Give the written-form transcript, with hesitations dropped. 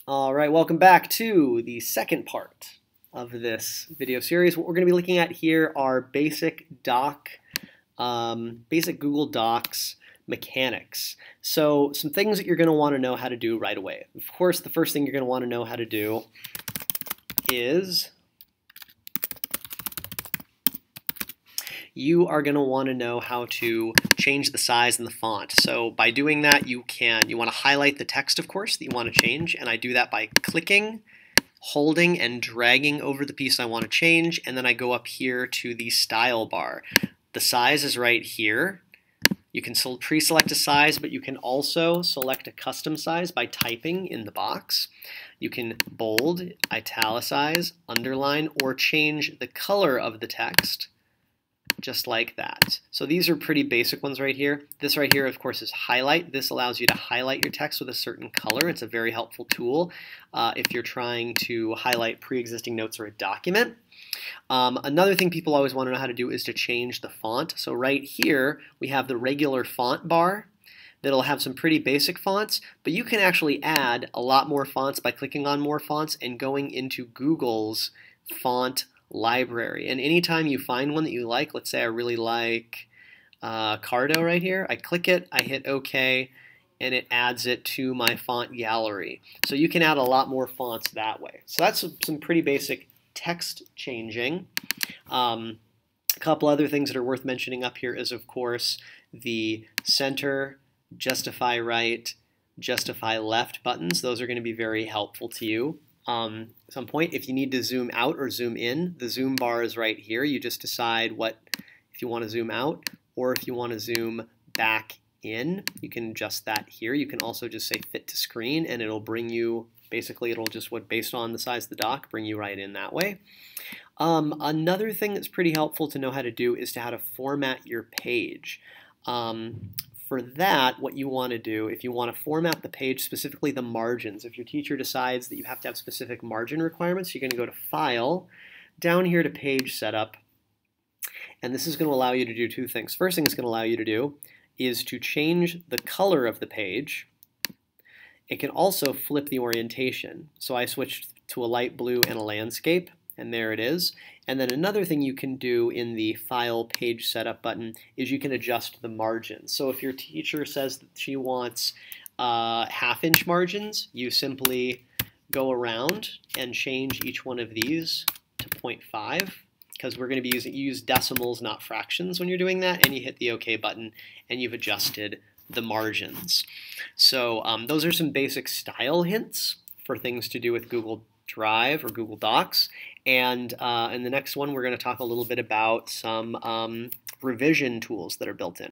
All right, welcome back to the second part of this video series. What we're going to be looking at here are basic Google Docs mechanics. So some things that you're going to want to know how to do right away. Of course, the first thing you're going to want to know how to do is you are going to want to know how to change the size and the font. So by doing that, you want to highlight the text, of course, that you want to change, and I do that by clicking, holding, and dragging over the piece I want to change, and then I go up here to the style bar. The size is right here. You can pre-select a size, but you can also select a custom size by typing in the box. You can bold, italicize, underline, or change the color of the text just like that. So these are pretty basic ones right here. This right here, of course, is highlight. This allows you to highlight your text with a certain color. It's a very helpful tool if you're trying to highlight pre-existing notes or a document. Another thing people always want to know how to do is to change the font. So right here, we have the regular font bar that'll have some pretty basic fonts, but you can actually add a lot more fonts by clicking on more fonts and going into Google's font library. And anytime you find one that you like, let's say I really like Cardo right here, I click it, I hit OK, and it adds it to my font gallery. So you can add a lot more fonts that way. So that's some pretty basic text changing. A couple other things that are worth mentioning up here is, of course, the center, justify right, justify left buttons. Those are going to be very helpful to you. At some point, if you need to zoom out or zoom in, the zoom bar is right here. You just decide if you want to zoom out or if you want to zoom back in. You can adjust that here. You can also just say fit to screen, and it'll bring you, basically it'll just, based on the size of the doc, bring you right in that way. Another thing that's pretty helpful to know how to do is how to format your page. For that, what you want to do, if you want to format the page, specifically the margins, if your teacher decides that you have to have specific margin requirements, you're going to go to File, down here to Page Setup, and this is going to allow you to do two things. First thing it's going to allow you to do is to change the color of the page. It can also flip the orientation. So I switched to a light blue and a landscape, and there it is. And then another thing you can do in the File Page Setup button is you can adjust the margins. So if your teacher says that she wants half-inch margins, you simply go around and change each one of these to 0.5, because we're going to be use decimals, not fractions when you're doing that, and you hit the OK button, and you've adjusted the margins. So those are some basic style hints for things to do with Google Drive or Google Docs. And in the next one, we're going to talk a little bit about some revision tools that are built in.